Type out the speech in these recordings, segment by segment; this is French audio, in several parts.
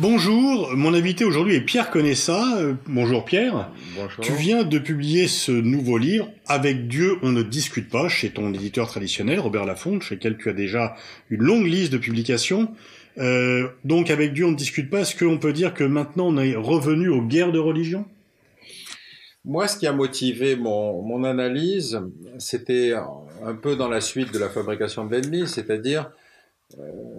Bonjour, mon invité aujourd'hui est Pierre Conessa. Bonjour Pierre. Bonjour. Tu viens de publier ce nouveau livre, Avec Dieu, on ne discute pas, chez ton éditeur traditionnel, Robert Laffont, chez lequel tu as déjà une longue liste de publications. Donc Avec Dieu, on ne discute pas. Est-ce qu'on peut dire que maintenant on est revenu aux guerres de religion ? Moi, ce qui a motivé mon analyse, c'était un peu dans la suite de la fabrication de l'ennemi, c'est-à-dire,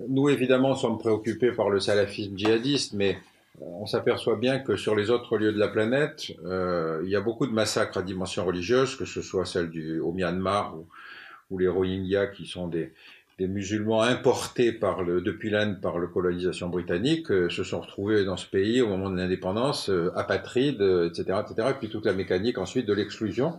nous évidemment sommes préoccupés par le salafisme djihadiste, mais on s'aperçoit bien que sur les autres lieux de la planète, il y a beaucoup de massacres à dimension religieuse, que ce soit celle au Myanmar ou les Rohingyas qui sont des musulmans importés depuis l'Inde par la colonisation britannique, se sont retrouvés dans ce pays au moment de l'indépendance, apatrides, etc., etc., et puis toute la mécanique ensuite de l'exclusion.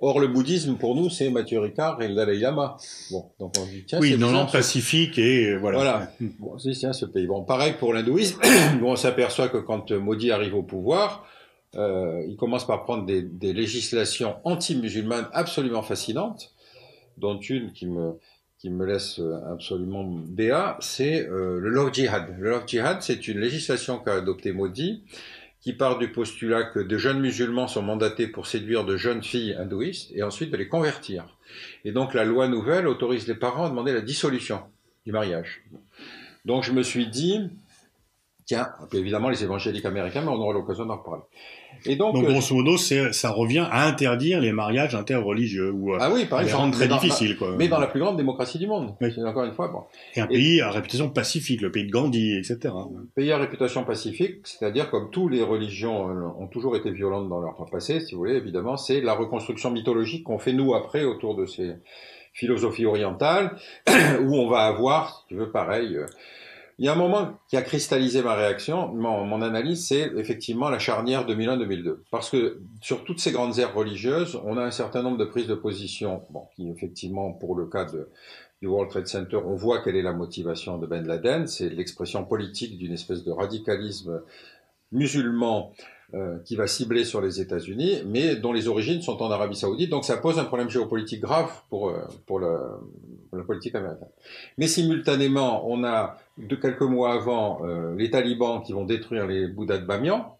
Or, le bouddhisme, pour nous, c'est Mathieu Ricard et le Dalai Lama. Bon, donc on dit, tiens, oui, c'est dans bizarre, le Pacifique et voilà. Voilà. Bon, c'est tiens, ce pays. Bon, pareil pour l'hindouisme, où on s'aperçoit que quand Modi arrive au pouvoir, il commence par prendre des législations anti-musulmanes absolument fascinantes, dont une qui me laisse absolument béat, c'est le love jihad. Le love jihad, c'est une législation qu'a adoptée Modi, qui part du postulat que de jeunes musulmans sont mandatés pour séduire de jeunes filles hindouistes et ensuite de les convertir. Et donc la loi nouvelle autorise les parents à demander la dissolution du mariage. Donc je me suis dit, tiens, évidemment les évangéliques américains, mais on aura l'occasion d'en reparler. Et donc grosso modo, ça revient à interdire les mariages interreligieux ou ah oui, par à les exemple, rendre très difficiles, quoi. Mais dans la plus grande démocratie du monde. Oui. C'est encore une fois bon. Et un pays à réputation pacifique, le pays de Gandhi, etc. Pays à réputation pacifique, c'est-à-dire comme toutes les religions ont toujours été violentes dans leur passé, si vous voulez, évidemment, c'est la reconstruction mythologique qu'on fait nous après autour de ces philosophies orientales, où on va avoir, si tu veux, pareil. Il y a un moment qui a cristallisé ma réaction, mon analyse, c'est effectivement la charnière 2001-2002. Parce que sur toutes ces grandes aires religieuses, on a un certain nombre de prises de position, bon, qui effectivement, pour le cas du World Trade Center, on voit quelle est la motivation de Ben Laden, c'est l'expression politique d'une espèce de radicalisme musulman qui va cibler sur les États-Unis, mais dont les origines sont en Arabie Saoudite. Donc ça pose un problème géopolitique grave pour la politique américaine. Mais simultanément, on a quelques mois avant les talibans qui vont détruire les Bouddhas de Bamiyan.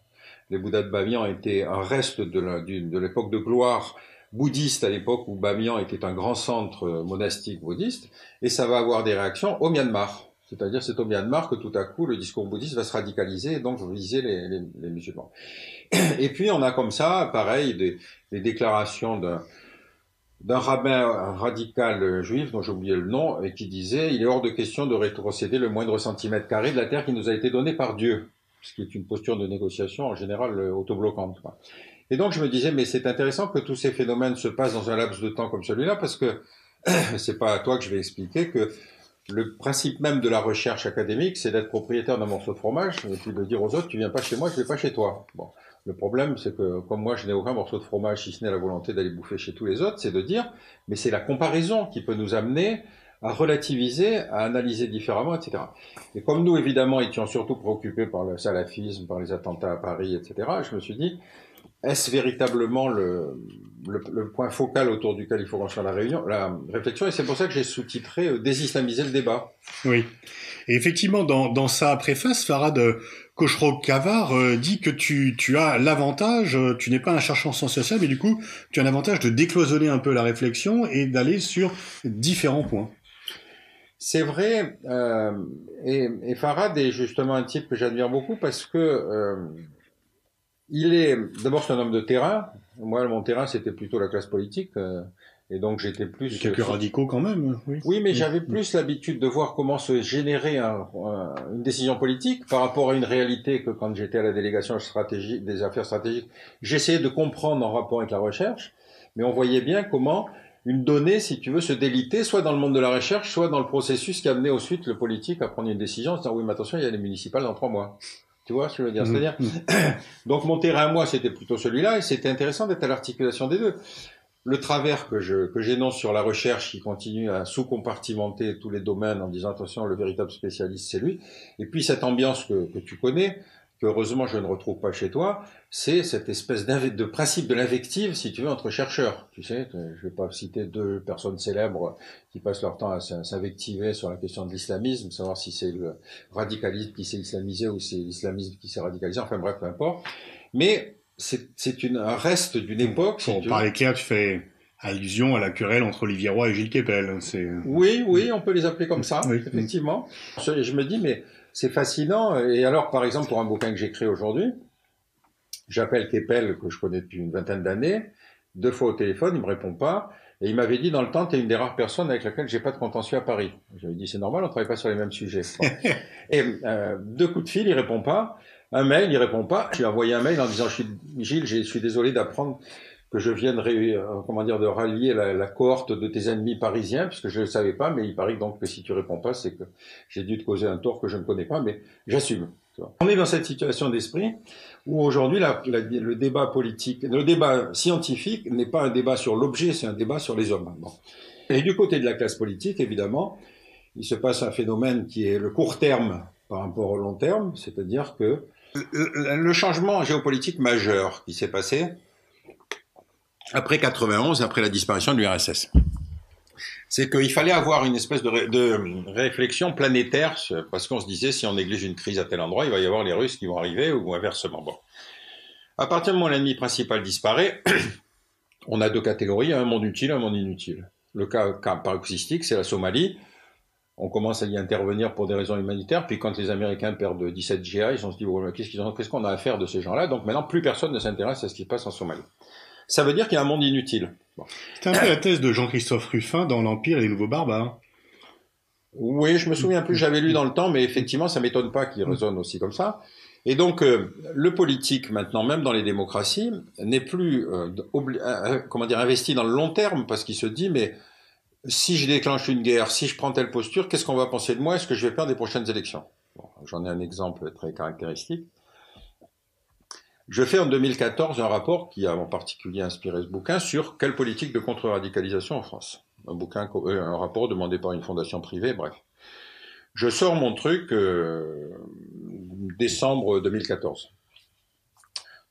Les Bouddhas de Bamiyan étaient un reste de l'époque de gloire bouddhiste, à l'époque où Bamiyan était un grand centre monastique bouddhiste, et ça va avoir des réactions au Myanmar. C'est-à-dire, c'est au Myanmar que tout à coup, le discours bouddhiste va se radicaliser et donc viser les musulmans. Et puis, on a comme ça, pareil, des déclarations d'un rabbin radical juif, dont j'ai oublié le nom, et qui disait « Il est hors de question de rétrocéder le moindre centimètre carré de la terre qui nous a été donnée par Dieu », ce qui est une posture de négociation en général autobloquante, quoi. Et donc, je me disais, mais c'est intéressant que tous ces phénomènes se passent dans un laps de temps comme celui-là, parce que c'est pas à toi que je vais expliquer que le principe même de la recherche académique, c'est d'être propriétaire d'un morceau de fromage et puis de dire aux autres, tu viens pas chez moi, je vais pas chez toi. Bon. Le problème, c'est que, comme moi, je n'ai aucun morceau de fromage, si ce n'est la volonté d'aller bouffer chez tous les autres, c'est de dire, mais c'est la comparaison qui peut nous amener à relativiser, à analyser différemment, etc. Et comme nous, évidemment, étions surtout préoccupés par le salafisme, par les attentats à Paris, etc., je me suis dit, est-ce véritablement le point focal autour duquel il faut construire la réflexion? Et c'est pour ça que j'ai sous-titré Désislamiser le débat. Oui. Et effectivement, dans sa préface, Farhad Khosrokhavar dit que tu as l'avantage, tu n'es pas un chercheur en sciences sociales, mais du coup, tu as l'avantage de décloisonner un peu la réflexion et d'aller sur différents points. C'est vrai, et Farhad est justement un type que j'admire beaucoup parce que d'abord c'est un homme de terrain. Moi, mon terrain, c'était plutôt la classe politique, et donc j'étais plus... Quelques radicaux quand même, oui. Oui, mais j'avais plus l'habitude de voir comment se générer une décision politique par rapport à une réalité que quand j'étais à la délégation des affaires stratégiques, j'essayais de comprendre en rapport avec la recherche, mais on voyait bien comment une donnée, si tu veux, se délitait, soit dans le monde de la recherche, soit dans le processus qui amenait ensuite le politique à prendre une décision en disant, oui, mais attention, il y a les municipales dans 3 mois. Tu vois ce que je veux dire? C'est-à-dire, donc mon terrain à moi, c'était plutôt celui-là, et c'était intéressant d'être à l'articulation des deux. Le travers que j'énonce sur la recherche qui continue à sous-compartimenter tous les domaines en disant, attention, le véritable spécialiste, c'est lui. Et puis cette ambiance que tu connais, qu'heureusement je ne retrouve pas chez toi, c'est cette espèce de principe de l'invective, si tu veux, entre chercheurs. Tu sais, je vais pas citer deux personnes célèbres qui passent leur temps à s'invectiver sur la question de l'islamisme, savoir si c'est le radicalisme qui s'est islamisé ou c'est l'islamisme qui s'est radicalisé, enfin bref, peu importe. Mais c'est un reste d'une époque. Pour parler clair, tu fais allusion à la querelle entre Olivier Roy et Gilles Kepel. Oui, on peut les appeler comme ça, oui. effectivement. Je me dis, mais c'est fascinant. Et alors, par exemple, pour un bouquin que j'écris aujourd'hui, j'appelle Kepel, que je connais depuis une vingtaine d'années, 2 fois au téléphone, il me répond pas. Et il m'avait dit, dans le temps, tu es une des rares personnes avec laquelle j'ai pas de contentieux à Paris. J'avais dit, c'est normal, on travaille pas sur les mêmes sujets. Bon. Et 2 coups de fil, il répond pas. Un mail, il répond pas. Je lui ai envoyé un mail en disant, Gilles, je suis désolé d'apprendre que je vienne de rallier la cohorte de tes ennemis parisiens, puisque je ne le savais pas, mais il paraît donc que si tu réponds pas, c'est que j'ai dû te causer un tort que je ne connais pas, mais j'assume. On est dans cette situation d'esprit où aujourd'hui le débat politique, le débat scientifique n'est pas un débat sur l'objet, c'est un débat sur les hommes. Bon. Et du côté de la classe politique, évidemment, il se passe un phénomène qui est le court terme par rapport au long terme, c'est-à-dire que le changement géopolitique majeur qui s'est passé après 91, après la disparition de l'URSS, c'est qu'il fallait avoir une espèce de réflexion planétaire, parce qu'on se disait, si on néglige une crise à tel endroit, il va y avoir les Russes qui vont arriver, ou inversement. Bon. À partir du moment où l'ennemi principal disparaît, on a 2 catégories, un monde utile, un monde inutile. Le cas paroxystique, c'est la Somalie. On commence à y intervenir pour des raisons humanitaires, puis quand les Américains perdent 17 GI, ils se dit, oh, qu'est-ce qu'on a à faire de ces gens-là? Donc maintenant, plus personne ne s'intéresse à ce qui se passe en Somalie. Ça veut dire qu'il y a un monde inutile. Bon. C'est un peu la thèse de Jean-Christophe Ruffin dans l'Empire et les Nouveaux Barbares. Oui, je me souviens plus, j'avais lu dans le temps, mais effectivement, ça m'étonne pas qu'il résonne aussi comme ça. Et donc, le politique, maintenant, même dans les démocraties, n'est plus investi dans le long terme, parce qu'il se dit, mais si je déclenche une guerre, si je prends telle posture, qu'est-ce qu'on va penser de moi? Est-ce que je vais perdre les prochaines élections? Bon, j'en ai un exemple très caractéristique. Je fais en 2014 un rapport qui a en particulier inspiré ce bouquin sur quelle politique de contre-radicalisation en France. Un rapport demandé par une fondation privée, bref. Je sors mon truc décembre 2014.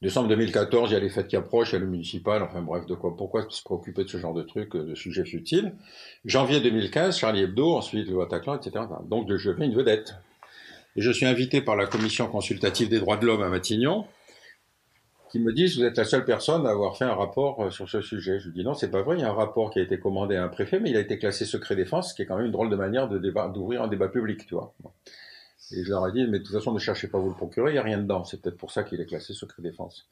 Décembre 2014, il y a les fêtes qui approchent, il y a le municipal, enfin bref, pourquoi se préoccuper de ce genre de trucs, de sujets futiles. Janvier 2015, Charlie Hebdo, ensuite le Bataclan, etc. Donc je fais une vedette. Et je suis invité par la commission consultative des droits de l'homme à Matignon, qui me disent, vous êtes la seule personne à avoir fait un rapport sur ce sujet. Je dis non, c'est pas vrai, il y a un rapport qui a été commandé à un préfet, mais il a été classé secret défense, ce qui est quand même une drôle de manière d'ouvrir un débat public, tu vois. Et je leur ai dit, mais de toute façon, ne cherchez pas à vous le procurer, il n'y a rien dedans, c'est peut-être pour ça qu'il est classé secret défense.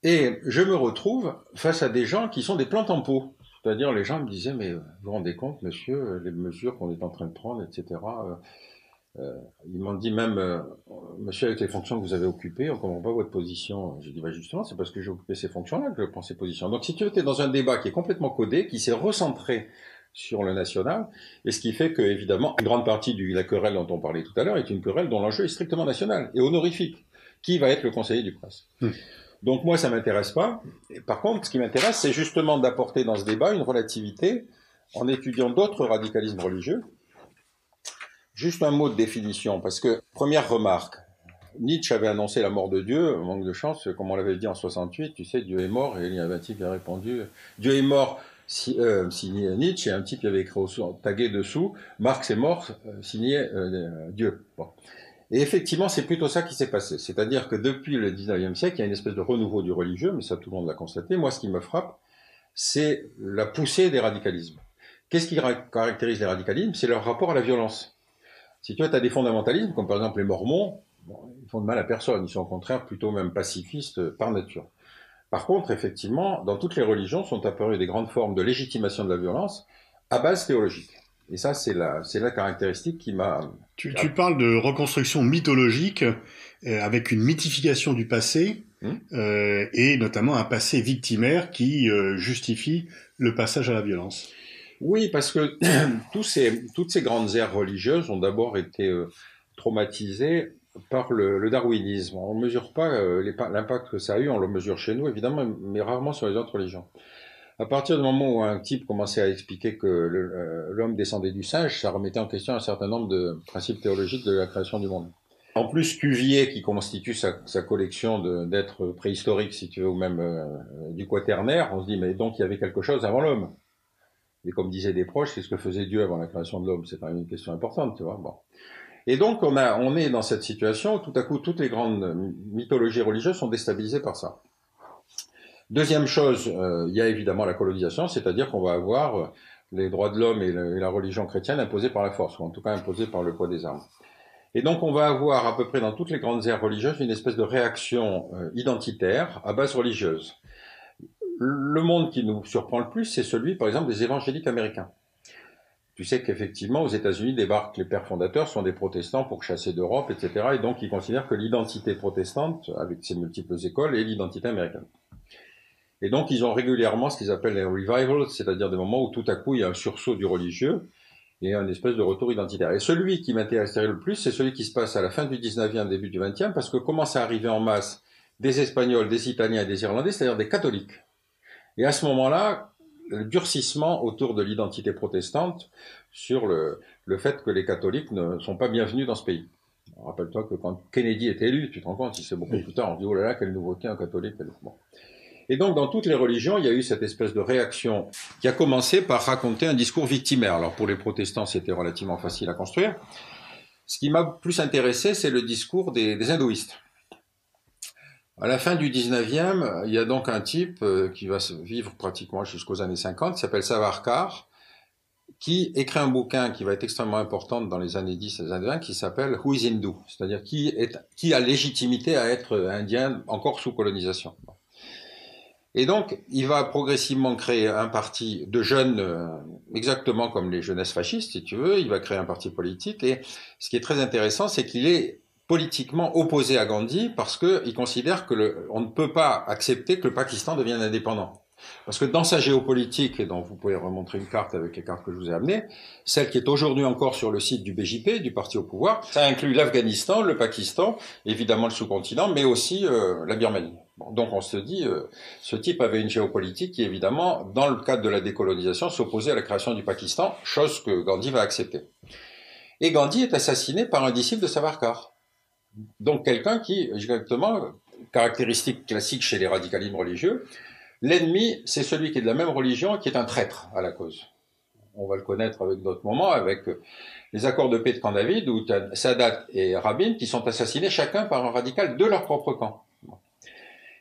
Et je me retrouve face à des gens qui sont des plantes en pot. C'est-à-dire, les gens me disaient, mais vous vous rendez compte, monsieur, les mesures qu'on est en train de prendre, etc., ils m'ont dit même, monsieur, avec les fonctions que vous avez occupées, on ne comprend pas votre position. J'ai dit, bah justement, c'est parce que j'ai occupé ces fonctions-là que je prends ces positions. Donc, si tu veux, tu es dans un débat qui est complètement codé, qui s'est recentré sur le national, et ce qui fait que, évidemment, une grande partie de la querelle dont on parlait tout à l'heure est une querelle dont l'enjeu est strictement national et honorifique. Qui va être le conseiller du prince? Donc, moi, ça m'intéresse pas. Et par contre, ce qui m'intéresse, c'est justement d'apporter dans ce débat une relativité en étudiant d'autres radicalismes religieux. Juste un mot de définition, parce que, première remarque, Nietzsche avait annoncé la mort de Dieu, manque de chance, comme on l'avait dit en 68, tu sais, Dieu est mort, et il y avait un type qui a répondu, Dieu est mort, signé Nietzsche, et un type qui avait écrit tagué dessous, Marx est mort, signé Dieu. Bon. Et effectivement, c'est plutôt ça qui s'est passé. C'est-à-dire que depuis le 19e siècle, il y a une espèce de renouveau du religieux, mais ça tout le monde l'a constaté. Moi, ce qui me frappe, c'est la poussée des radicalismes. Qu'est-ce qui caractérise les radicalismes? C'est leur rapport à la violence. Si tu as des fondamentalismes, comme par exemple les Mormons, bon, ils font de mal à personne, ils sont au contraire plutôt même pacifistes par nature. Par contre, effectivement, dans toutes les religions sont apparues des grandes formes de légitimation de la violence à base théologique. Et ça, c'est la caractéristique qui m'a... Tu parles de reconstruction mythologique avec une mythification du passé et notamment un passé victimaire qui justifie le passage à la violence. Oui, parce que toutes ces grandes aires religieuses ont d'abord été traumatisées par le darwinisme. On ne mesure pas l'impact que ça a eu, on le mesure chez nous évidemment, mais rarement sur les autres religions. À partir du moment où un type commençait à expliquer que l'homme descendait du singe, ça remettait en question un certain nombre de principes théologiques de la création du monde. En plus, Cuvier, qui constitue sa collection d'êtres préhistoriques, si tu veux, ou même du Quaternaire, on se dit, mais donc il y avait quelque chose avant l'homme. Et comme disaient des proches, c'est ce que faisait Dieu avant la création de l'homme. C'est quand même une question importante, tu vois. Bon. Et donc, on est dans cette situation où tout à coup, toutes les grandes mythologies religieuses sont déstabilisées par ça. Deuxième chose, il y a évidemment la colonisation, c'est-à-dire qu'on va avoir les droits de l'homme et la religion chrétienne imposés par la force, ou en tout cas imposés par le poids des armes. Et donc, on va avoir à peu près dans toutes les grandes aires religieuses une espèce de réaction identitaire à base religieuse. Le monde qui nous surprend le plus, c'est celui, par exemple, des évangéliques américains. Tu sais qu'effectivement, aux États-Unis débarquent les pères fondateurs, sont des protestants pour chasser d'Europe, etc. Et donc, ils considèrent que l'identité protestante, avec ses multiples écoles, est l'identité américaine. Et donc, ils ont régulièrement ce qu'ils appellent les revivals, c'est-à-dire des moments où tout à coup, il y a un sursaut du religieux et un espèce de retour identitaire. Et celui qui m'intéresserait le plus, c'est celui qui se passe à la fin du 19e, début du 20e, parce que commence à arriver en masse des Espagnols, des Italiens et des Irlandais, c'est-à-dire des catholiques. Et à ce moment-là, le durcissement autour de l'identité protestante sur le fait que les catholiques ne sont pas bienvenus dans ce pays. Rappelle-toi que quand Kennedy est élu, tu te rends compte, si c'est beaucoup plus tard, on dit, oh là là, quelle nouveauté, un catholique. Bon. Et donc, dans toutes les religions, il y a eu cette espèce de réaction qui a commencé par raconter un discours victimaire. Alors, pour les protestants, c'était relativement facile à construire. Ce qui m'a plus intéressé, c'est le discours des hindouistes. À la fin du 19e, il y a donc un type qui va vivre pratiquement jusqu'aux années 50, qui s'appelle Savarkar, qui écrit un bouquin qui va être extrêmement important dans les années 10 et les années 20, qui s'appelle Who is Hindu? C'est-à-dire qui a légitimité à être indien encore sous colonisation. Et donc, il va progressivement créer un parti de jeunes, exactement comme les jeunesses fascistes, si tu veux. Il va créer un parti politique. Et ce qui est très intéressant, c'est qu'il est politiquement opposé à Gandhi parce qu'il considère que on ne peut pas accepter que le Pakistan devienne indépendant. Parce que dans sa géopolitique, et dont vous pouvez remontrer une carte avec les cartes que je vous ai amenées, celle qui est aujourd'hui encore sur le site du BJP, du parti au pouvoir, ça inclut l'Afghanistan, le Pakistan, évidemment le sous-continent, mais aussi la Birmanie. Bon, donc on se dit, ce type avait une géopolitique qui, évidemment, dans le cadre de la décolonisation, s'opposait à la création du Pakistan, chose que Gandhi va accepter. Et Gandhi est assassiné par un disciple de Savarkar. Donc quelqu'un qui, exactement, caractéristique classique chez les radicalismes religieux, l'ennemi, c'est celui qui est de la même religion et qui est un traître à la cause. On va le connaître avec d'autres moments, avec les accords de paix de Camp David, où Sadat et Rabin qui sont assassinés chacun par un radical de leur propre camp.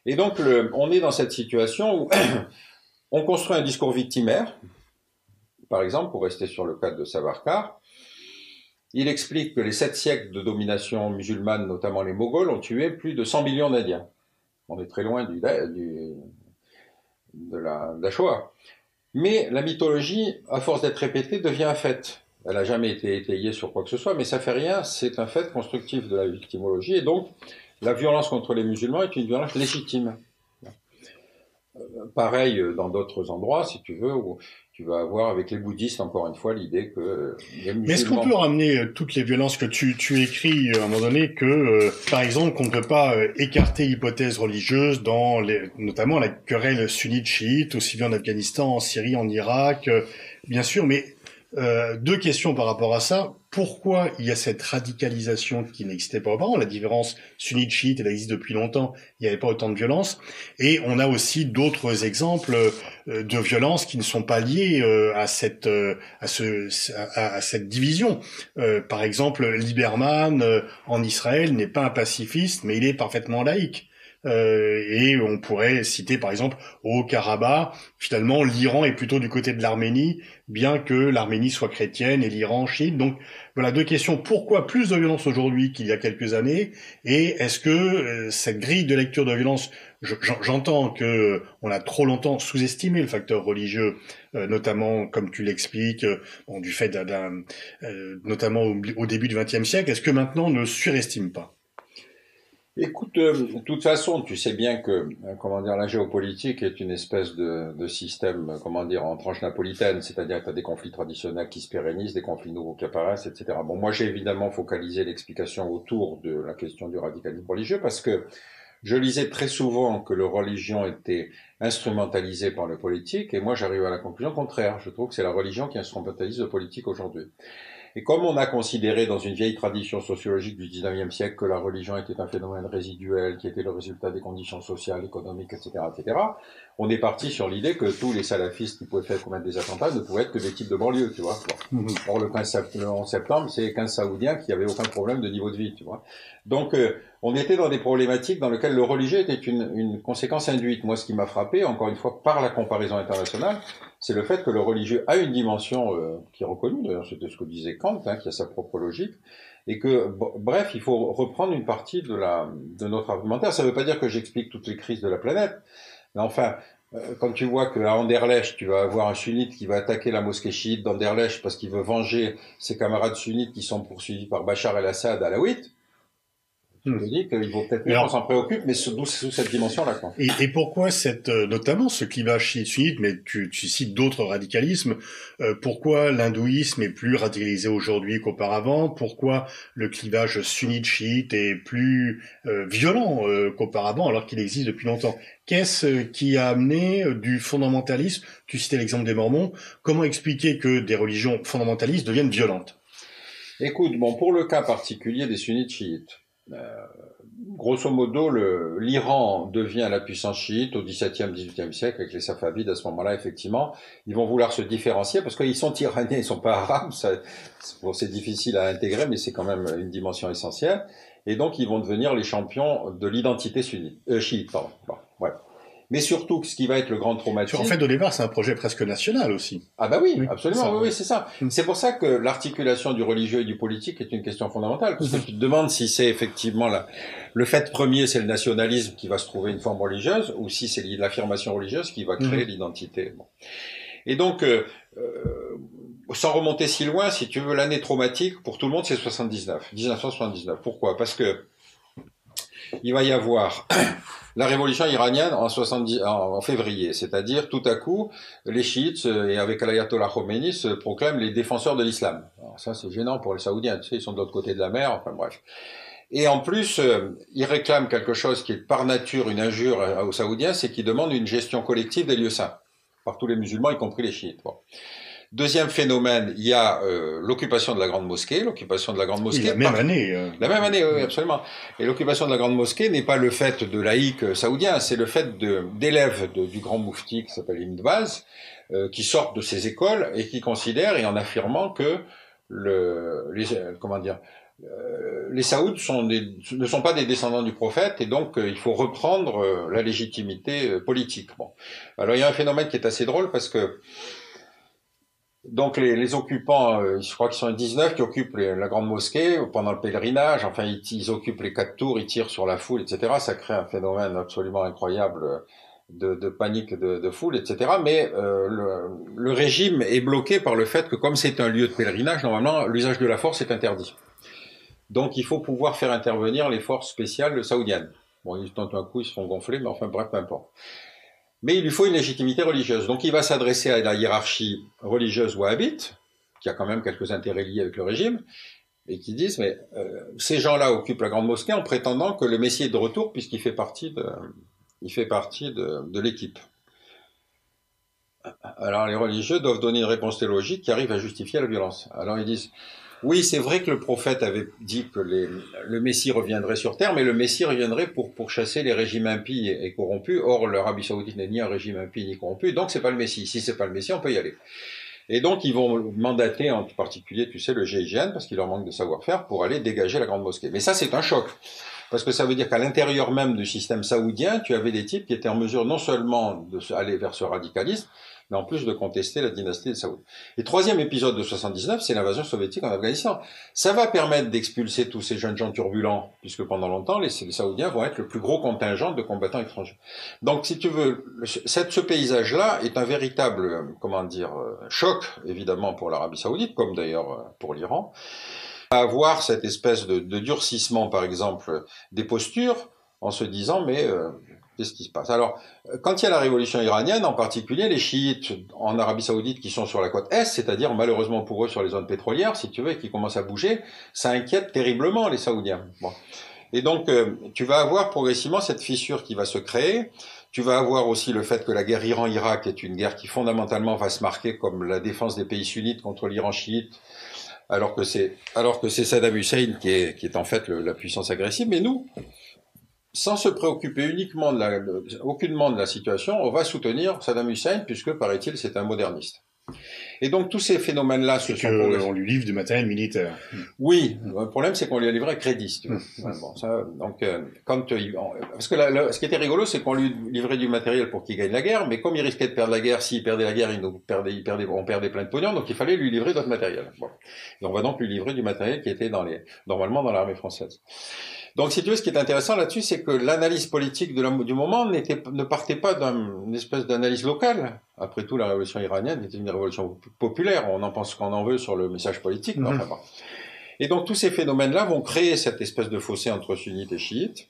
Et donc, on est dans cette situation où on construit un discours victimaire. Par exemple, pour rester sur le cadre de Savarkar, il explique que les 7 siècles de domination musulmane, notamment les Moghols, ont tué plus de 100 millions d'Indiens. On est très loin de la Shoah. Mais la mythologie, à force d'être répétée, devient un fait. Elle n'a jamais été étayée sur quoi que ce soit, mais ça fait rien, c'est un fait constructif de la victimologie, et donc la violence contre les musulmans est une violence légitime. Pareil dans d'autres endroits, si tu veux, où tu vas avoir avec les bouddhistes, encore une fois, l'idée que les musulmans... Mais est-ce qu'on peut ramener toutes les violences que tu écris à un moment donné que, par exemple, qu'on ne peut pas écarter l'hypothèse religieuse dans notamment la querelle sunnite-chiite, aussi bien en Afghanistan, en Syrie, en Irak, bien sûr, mais 2 questions par rapport à ça. Pourquoi il y a cette radicalisation qui n'existait pas auparavant? La différence sunnite-chiite, elle existe depuis longtemps. Il n'y avait pas autant de violence. Et on a aussi d'autres exemples de violences qui ne sont pas liées à cette division. Par exemple, Lieberman en Israël n'est pas un pacifiste, mais il est parfaitement laïque. Et on pourrait citer par exemple au Haut-Karabakh, finalement l'Iran est plutôt du côté de l'Arménie, bien que l'Arménie soit chrétienne et l'Iran chiite. Donc voilà 2 questions. Pourquoi plus de violence aujourd'hui qu'il y a quelques années? Et est-ce que cette grille de lecture de violence, j'entends que on a trop longtemps sous-estimé le facteur religieux, notamment comme tu l'expliques, du fait notamment au début du XXe siècle. Est-ce que maintenant on ne surestime pas? Écoute, de toute façon, tu sais bien que, la géopolitique est une espèce de système, en tranche napolitaine, c'est-à-dire que tu as des conflits traditionnels qui se pérennisent, des conflits nouveaux qui apparaissent, etc. Bon, moi j'ai évidemment focalisé l'explication autour de la question du radicalisme religieux parce que je lisais très souvent que la religion était instrumentalisée par le politique et moi j'arrive à la conclusion contraire. Je trouve que c'est la religion qui instrumentalise le politique aujourd'hui. Et comme on a considéré dans une vieille tradition sociologique du 19e siècle que la religion était un phénomène résiduel, qui était le résultat des conditions sociales, économiques, etc., on est parti sur l'idée que tous les salafistes qui pouvaient faire commettre des attentats ne pouvaient être que des types de banlieue, tu vois. Bon. Or, le 11 septembre, c'est 15 Saoudiens qui avaient aucun problème de niveau de vie, tu vois. Donc, on était dans des problématiques dans lesquelles le religieux était une conséquence induite. Moi, ce qui m'a frappé, encore une fois, par la comparaison internationale, c'est le fait que le religieux a une dimension qui est reconnue, d'ailleurs c'était ce que disait Kant, hein, qui a sa propre logique, et que, bref, il faut reprendre une partie de notre argumentaire. Ça ne veut pas dire que j'explique toutes les crises de la planète, mais enfin, quand tu vois qu'à Anderlecht, tu vas avoir un sunnite qui va attaquer la mosquée chiite d'Anderlecht parce qu'il veut venger ses camarades sunnites qui sont poursuivis par Bachar el-Assad alaouite, je te dis qu'il vaut peut-être mieux qu'on s'en préoccupe, mais sous cette dimension-là, quoi. Et pourquoi notamment ce clivage chiite-sunnite, mais tu cites d'autres radicalismes, pourquoi l'hindouisme est plus radicalisé aujourd'hui qu'auparavant, pourquoi le clivage sunnite-chiite est plus violent qu'auparavant, alors qu'il existe depuis longtemps? Qu'est-ce qui a amené du fondamentalisme? Tu citais l'exemple des Mormons. Comment expliquer que des religions fondamentalistes deviennent violentes? Écoute, bon, pour le cas particulier des sunnites chiites, grosso modo, l'Iran devient la puissance chiite au XVIIe, XVIIIe siècle avec les Safavides. À ce moment-là, effectivement, ils vont vouloir se différencier parce qu'ils sont iraniens, ils sont pas arabes. C'est difficile à intégrer, mais c'est quand même une dimension essentielle. Et donc, ils vont devenir les champions de l'identité chiite. Pardon. Bon, ouais. Mais surtout, ce qui va être le grand traumatisme... En fait, au départ, c'est un projet presque national aussi. Ah bah oui, absolument, oui, c'est ça. C'est pour ça que l'articulation du religieux et du politique est une question fondamentale, parce que tu te demandes si c'est effectivement le fait premier, c'est le nationalisme qui va se trouver une forme religieuse, ou si c'est l'affirmation religieuse qui va créer l'identité. Bon. Et donc, sans remonter si loin, si tu veux, l'année traumatique, pour tout le monde, c'est 1979. Pourquoi? Parce que il va y avoir la révolution iranienne en février, c'est-à-dire tout à coup, les chiites, et avec l'ayatollah Khomeini, se proclament les défenseurs de l'islam. Alors ça, c'est gênant pour les Saoudiens, tu sais, ils sont de l'autre côté de la mer, enfin bref. Et en plus, ils réclament quelque chose qui est par nature une injure aux Saoudiens, c'est qu'ils demandent une gestion collective des lieux saints, par tous les musulmans, y compris les chiites. Bon. Deuxième phénomène, il y a l'occupation de la Grande Mosquée. L'occupation de la Grande Mosquée. La même année. La même année, oui, absolument. Et l'occupation de la Grande Mosquée n'est pas le fait de laïcs saoudiens, c'est le fait d'élèves du grand moufti qui s'appelle Ibn Baz, qui sortent de ces écoles et qui considèrent, et en affirmant que les Saouds ne sont pas des descendants du prophète, et donc il faut reprendre la légitimité politique. Bon. Alors il y a un phénomène qui est assez drôle parce que donc les occupants, je crois qu'ils sont 19 qui occupent la grande mosquée pendant le pèlerinage. Enfin, ils occupent les 4 tours, ils tirent sur la foule, etc. Ça crée un phénomène absolument incroyable de panique de foule, etc. Mais le régime est bloqué par le fait que comme c'est un lieu de pèlerinage, normalement, l'usage de la force est interdit. Donc, il faut pouvoir faire intervenir les forces spéciales saoudiennes. Bon, tout un coup, ils se font gonfler, mais enfin, bref, peu importe. Mais il lui faut une légitimité religieuse. Donc il va s'adresser à la hiérarchie religieuse wahhabite, qui a quand même quelques intérêts liés avec le régime, et qui disent, mais ces gens-là occupent la grande mosquée en prétendant que le Messie est de retour puisqu'il fait partie de l'équipe. Alors les religieux doivent donner une réponse théologique qui arrive à justifier la violence. Alors ils disent, oui, c'est vrai que le prophète avait dit que le Messie reviendrait sur terre, mais le Messie reviendrait pour chasser les régimes impies et corrompus. Or, l'Arabie Saoudite n'est ni un régime impie ni corrompu, donc c'est pas le Messie. Si c'est pas le Messie, on peut y aller. Et donc, ils vont mandater, en particulier, tu sais, le GIGN, parce qu'il leur manque de savoir-faire, pour aller dégager la grande mosquée. Mais ça, c'est un choc. Parce que ça veut dire qu'à l'intérieur même du système saoudien, tu avais des types qui étaient en mesure non seulement d'aller vers ce radicalisme, mais en plus de contester la dynastie des Saouds. Et troisième épisode de 79, c'est l'invasion soviétique en Afghanistan. Ça va permettre d'expulser tous ces jeunes gens turbulents, puisque pendant longtemps, les Saoudiens vont être le plus gros contingent de combattants étrangers. Donc, si tu veux, ce paysage-là est un véritable, choc, évidemment, pour l'Arabie Saoudite, comme d'ailleurs pour l'Iran. À avoir cette espèce de durcissement, par exemple, des postures, en se disant, mais qu'est-ce qui se passe? Alors, quand il y a la révolution iranienne, en particulier, les chiites en Arabie Saoudite qui sont sur la côte Est, c'est-à-dire malheureusement pour eux sur les zones pétrolières, si tu veux, et qui commencent à bouger, ça inquiète terriblement les Saoudiens. Bon. Et donc, tu vas avoir progressivement cette fissure qui va se créer. Tu vas avoir aussi le fait que la guerre Iran-Irak est une guerre qui fondamentalement va se marquer comme la défense des pays sunnites contre l'Iran chiite, alors que c'est Saddam Hussein qui est en fait la puissance agressive. Mais nous, sans se préoccuper aucunement de la situation, on va soutenir Saddam Hussein puisque, paraît-il, c'est un moderniste. Et donc tous ces phénomènes-là se sont on lui livre du matériel militaire. Oui, le problème c'est qu'on lui a livré à crédit. Si tu veux. Bon, ça, donc parce que ce qui était rigolo, c'est qu'on lui livrait du matériel pour qu'il gagne la guerre, mais comme il risquait de perdre la guerre, s'il perdait la guerre, on perdait plein de pognon, donc il fallait lui livrer d'autres matériel. Bon. Et on va donc lui livrer du matériel qui était normalement dans l'armée française. Donc, si tu veux, ce qui est intéressant là-dessus, c'est que l'analyse politique du moment ne partait pas d'une espèce d'analyse locale. Après tout, la révolution iranienne était une révolution populaire. On en pense qu'on en veut sur le message politique. Mais enfin, bon. Et donc, tous ces phénomènes-là vont créer cette espèce de fossé entre sunnites et chiites,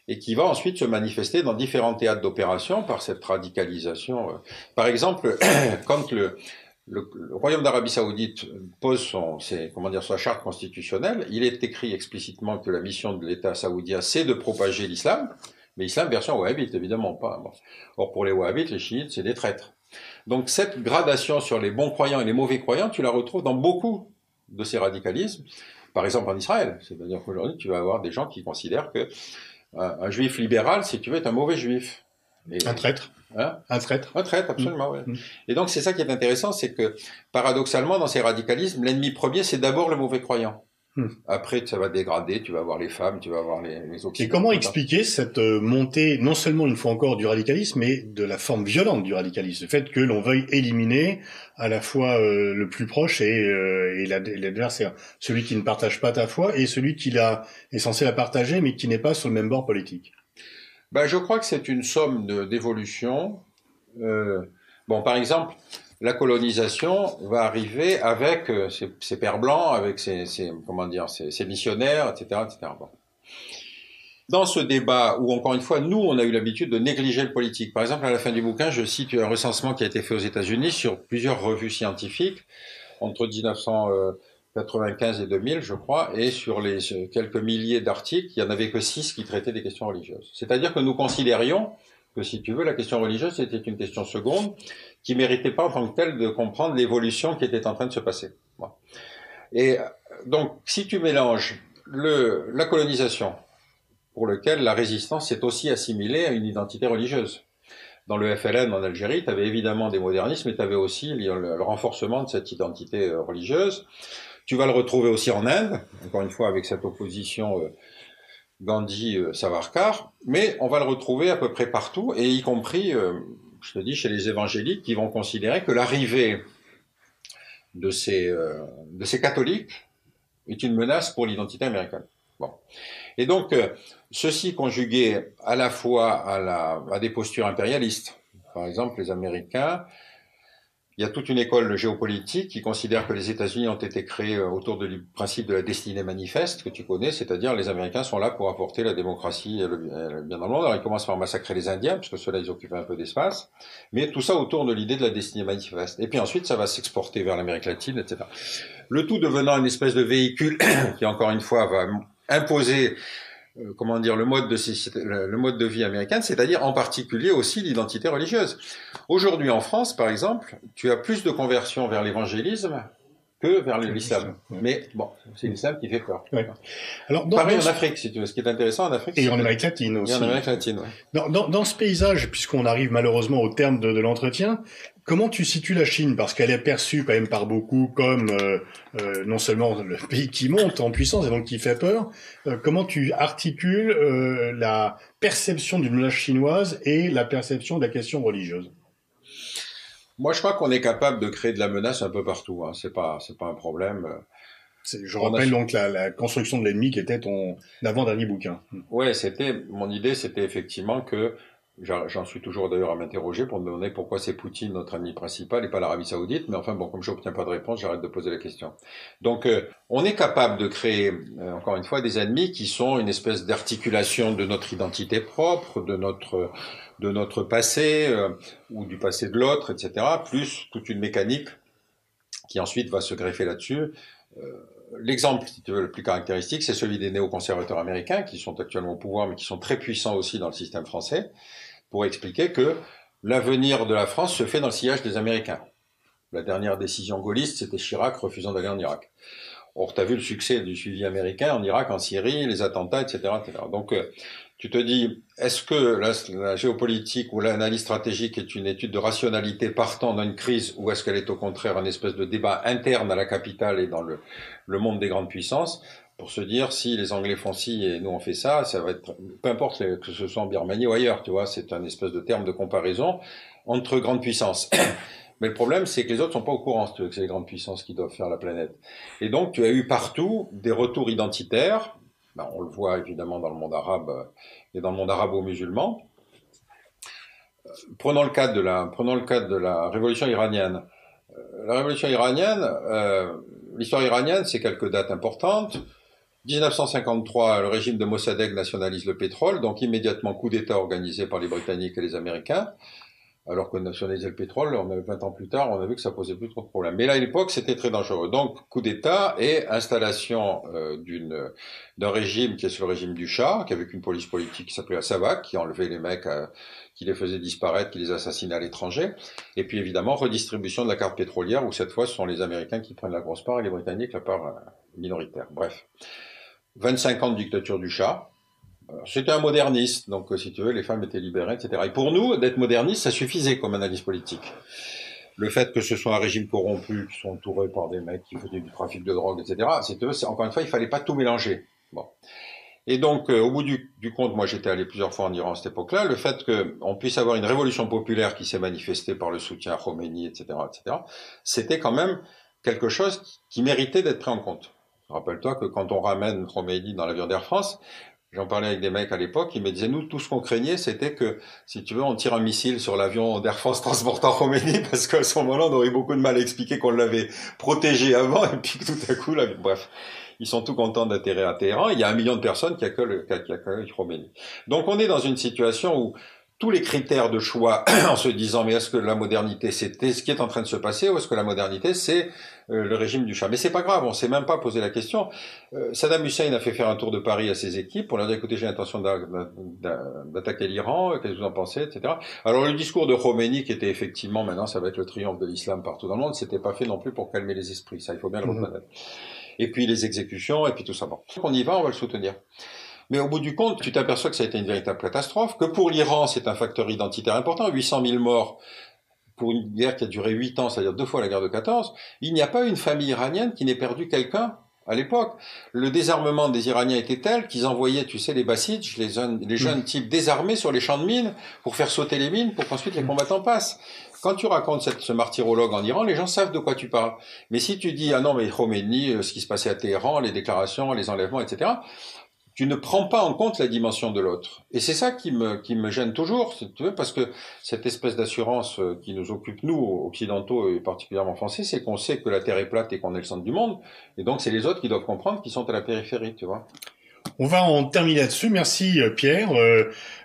et qui va ensuite se manifester dans différents théâtres d'opération par cette radicalisation. Par exemple, quand le Royaume d'Arabie Saoudite pose sa charte constitutionnelle, il est écrit explicitement que la mission de l'État saoudien, c'est de propager l'islam, mais l'islam version wahhabite, évidemment pas. Bon. Or, pour les wahhabites, les chiites, c'est des traîtres. Donc, cette gradation sur les bons croyants et les mauvais croyants, tu la retrouves dans beaucoup de ces radicalismes. Par exemple, en Israël. C'est-à-dire qu'aujourd'hui, tu vas avoir des gens qui considèrent que un juif libéral, si tu veux, est un mauvais juif. Un traître. Hein? Un traître. Un traître, absolument, oui. Et donc, c'est ça qui est intéressant, c'est que, paradoxalement, dans ces radicalismes, l'ennemi premier, c'est d'abord le mauvais croyant. Après, ça va dégrader, tu vas avoir les femmes, tu vas avoir les occidentaux. Et comment expliquer cette montée, non seulement une fois encore du radicalisme, mais de la forme violente du radicalisme, le fait que l'on veuille éliminer à la fois le plus proche et l'adversaire, celui qui ne partage pas ta foi et celui qui est censé la partager, mais qui n'est pas sur le même bord politique. Ben, je crois que c'est une somme d'évolution. Par exemple, la colonisation va arriver avec ses pères blancs, avec ses missionnaires, etc., etc. Bon. Dans ce débat où, encore une fois, nous, on a eu l'habitude de négliger le politique. Par exemple, à la fin du bouquin, je cite un recensement qui a été fait aux États-Unis sur plusieurs revues scientifiques entre 1995 et 2000, je crois, et sur les quelques milliers d'articles, il n'y en avait que 6 qui traitaient des questions religieuses. C'est-à-dire que nous considérions que, si tu veux, la question religieuse était une question seconde qui méritait pas en tant que telle de comprendre l'évolution qui était en train de se passer. Bon. Et donc, si tu mélanges la colonisation, pour lequel la résistance s'est aussi assimilée à une identité religieuse. Dans le FLN en Algérie, tu avais évidemment des modernismes, mais tu avais aussi le renforcement de cette identité religieuse. Tu vas le retrouver aussi en Inde, encore une fois avec cette opposition Gandhi-Savarkar, mais on va le retrouver à peu près partout, et y compris, je te dis, chez les évangéliques, qui vont considérer que l'arrivée de ces catholiques est une menace pour l'identité américaine. Bon. Et donc, ceci conjugué à la fois à des postures impérialistes. Par exemple, les Américains, il y a toute une école de géopolitique qui considère que les États-Unis ont été créés autour du principe de la destinée manifeste, que tu connais, c'est-à-dire les Américains sont là pour apporter la démocratie et le bien dans le monde. Alors, ils commencent par massacrer les Indiens, parce que ceux-là, ils occupaient un peu d'espace, mais tout ça autour de l'idée de la destinée manifeste. Et puis ensuite, ça va s'exporter vers l'Amérique latine, etc. Le tout devenant une espèce de véhicule qui, encore une fois, va imposer le mode de vie américain, c'est-à-dire en particulier aussi l'identité religieuse. Aujourd'hui en France, par exemple, tu as plus de conversions vers l'évangélisme que vers l'islam. Mais bon, c'est l'islam qui fait peur. Ouais. Alors, pareil en Afrique, si tu veux. Ce qui est intéressant en Afrique. Et en Amérique latine aussi. Et en Amérique latine, ouais. Dans ce paysage, puisqu'on arrive malheureusement au terme de l'entretien, comment tu situes la Chine? Parce qu'elle est perçue quand même par beaucoup comme non seulement le pays qui monte en puissance et donc qui fait peur. Comment tu articules la perception d'une menace chinoise et la perception de la question religieuse? Moi, je crois qu'on est capable de créer de la menace un peu partout. Hein. C'est pas un problème. Je rappelle donc la construction de l'ennemi qui était ton avant-dernier bouquin. Ouais, mon idée, c'était effectivement que j'en suis toujours d'ailleurs à m'interroger pour me demander pourquoi c'est Poutine notre ami principal et pas l'Arabie Saoudite. Mais enfin bon, comme j'obtiens pas de réponse, j'arrête de poser la question. Donc, on est capable de créer encore une fois des ennemis qui sont une espèce d'articulation de notre identité propre, de notre passé ou du passé de l'autre, etc. Plus toute une mécanique qui ensuite va se greffer là-dessus. L'exemple, si tu veux, le plus caractéristique, c'est celui des néoconservateurs américains qui sont actuellement au pouvoir, mais qui sont très puissants aussi dans le système français, pour expliquer que l'avenir de la France se fait dans le sillage des Américains. La dernière décision gaulliste, c'était Chirac refusant d'aller en Irak. Or, tu as vu le succès du suivi américain en Irak, en Syrie, les attentats, etc. etc. Donc, tu te dis, est-ce que la géopolitique ou l'analyse stratégique est une étude de rationalité partant d'une crise, ou est-ce qu'elle est au contraire un espèce de débat interne à la capitale et dans le monde des grandes puissances, pour se dire, si les Anglais font ci et nous on fait ça, ça va être, peu importe que ce soit en Birmanie ou ailleurs, tu vois, c'est un espèce de terme de comparaison entre grandes puissances. Mais le problème, c'est que les autres sont pas au courant, que c'est les grandes puissances qui doivent faire la planète. Et donc, tu as eu partout des retours identitaires. Ben, on le voit évidemment dans le monde arabe et dans le monde arabo-musulman. Prenons le cas de la révolution iranienne. La révolution iranienne, l'histoire iranienne, c'est quelques dates importantes. 1953, le régime de Mossadegh nationalise le pétrole, donc immédiatement coup d'État organisé par les Britanniques et les Américains. Alors que nationaliser le pétrole, on a 20 ans plus tard, on a vu que ça posait plus trop de problèmes. Mais là, à l'époque, c'était très dangereux. Donc, coup d'État et installation d'un régime qui est sur le régime du Shah, qui avait une police politique qui s'appelait la Savak, qui enlevait les mecs, qui les faisait disparaître, qui les assassinait à l'étranger. Et puis, évidemment, redistribution de la carte pétrolière, où cette fois, ce sont les Américains qui prennent la grosse part et les Britanniques la part minoritaire. Bref. 25 ans de dictature du Shah. C'était un moderniste, donc si tu veux, les femmes étaient libérées, etc. Et pour nous, d'être moderniste, ça suffisait comme analyse politique. Le fait que ce soit un régime corrompu, qui sont entourés par des mecs qui faisaient du trafic de drogue, etc. Encore une fois, il fallait pas tout mélanger. Bon. Et donc, au bout du compte, moi j'étais allé plusieurs fois en Iran à cette époque-là, le fait qu'on puisse avoir une révolution populaire qui s'est manifestée par le soutien à Khomeini, etc., etc., c'était quand même quelque chose qui méritait d'être pris en compte. Rappelle-toi que quand on ramène Khomeini dans l'avion d'Air France, j'en parlais avec des mecs à l'époque, ils me disaient, nous, tout ce qu'on craignait, c'était que, si tu veux, on tire un missile sur l'avion d'Air France transportant Khomeini, parce qu'à ce moment-là, on aurait beaucoup de mal à expliquer qu'on l'avait protégé avant, et puis que tout à coup, là, bref. Ils sont tout contents d'atterrir à Téhéran. Il y a 1 million de personnes qui accueillent Khomeini. Donc, on est dans une situation où tous les critères de choix, en se disant, mais est-ce que la modernité, c'était ce qui est en train de se passer, ou est-ce que la modernité, c'est le régime du Shah? Mais c'est pas grave, on s'est même pas posé la question. Saddam Hussein a fait faire un tour de Paris à ses équipes pour leur dire, écoutez, j'ai l'intention d'attaquer l'Iran, qu'est-ce que vous en pensez, etc. Alors le discours de Khomeini, qui était effectivement, maintenant ça va être le triomphe de l'islam partout dans le monde, c'était pas fait non plus pour calmer les esprits, ça il faut bien le reconnaître. Et puis les exécutions, et puis tout ça. Bon. Donc on y va, on va le soutenir. Mais au bout du compte, tu t'aperçois que ça a été une véritable catastrophe, que pour l'Iran, c'est un facteur identitaire important, 800 000 morts pour une guerre qui a duré 8 ans, c'est-à-dire 2 fois la guerre de 14. Il n'y a pas une famille iranienne qui n'ait perdu quelqu'un à l'époque. Le désarmement des Iraniens était tel qu'ils envoyaient, tu sais, les Bassidj, les jeunes types désarmés sur les champs de mines pour faire sauter les mines pour qu'ensuite les combattants passent. Quand tu racontes ce martyrologue en Iran, les gens savent de quoi tu parles. Mais si tu dis, ah non, mais Khomeini, ce qui se passait à Téhéran, les déclarations, les enlèvements, etc., tu ne prends pas en compte la dimension de l'autre. Et c'est ça qui me gêne toujours, si tu veux, parce que cette espèce d'assurance qui nous occupe, nous, occidentaux et particulièrement français, c'est qu'on sait que la Terre est plate et qu'on est le centre du monde. Et donc, c'est les autres qui doivent comprendre qu'ils sont à la périphérie, tu vois. On va en terminer là-dessus. Merci Pierre.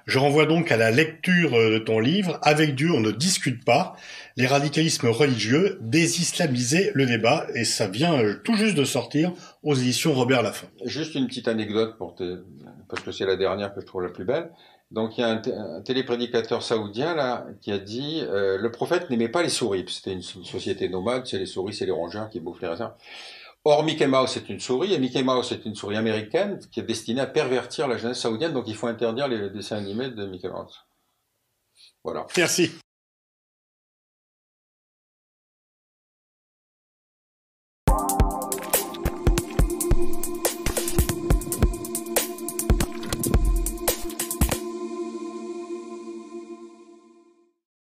Je renvoie donc à la lecture de ton livre. Avec Dieu, on ne discute pas. Les radicalismes religieux, désislamiser le débat. Et ça vient tout juste de sortir aux éditions Robert Laffont. Juste une petite anecdote parce que c'est la dernière que je trouve la plus belle. Donc il y a un téléprédicateur saoudien là qui a dit le prophète n'aimait pas les souris. C'était une société nomade. C'est les souris, c'est les rongeurs qui bouffent les raisins. Or, Mickey Mouse est une souris, et Mickey Mouse est une souris américaine qui est destinée à pervertir la jeunesse saoudienne, donc il faut interdire les dessins animés de Mickey Mouse. Voilà. Merci.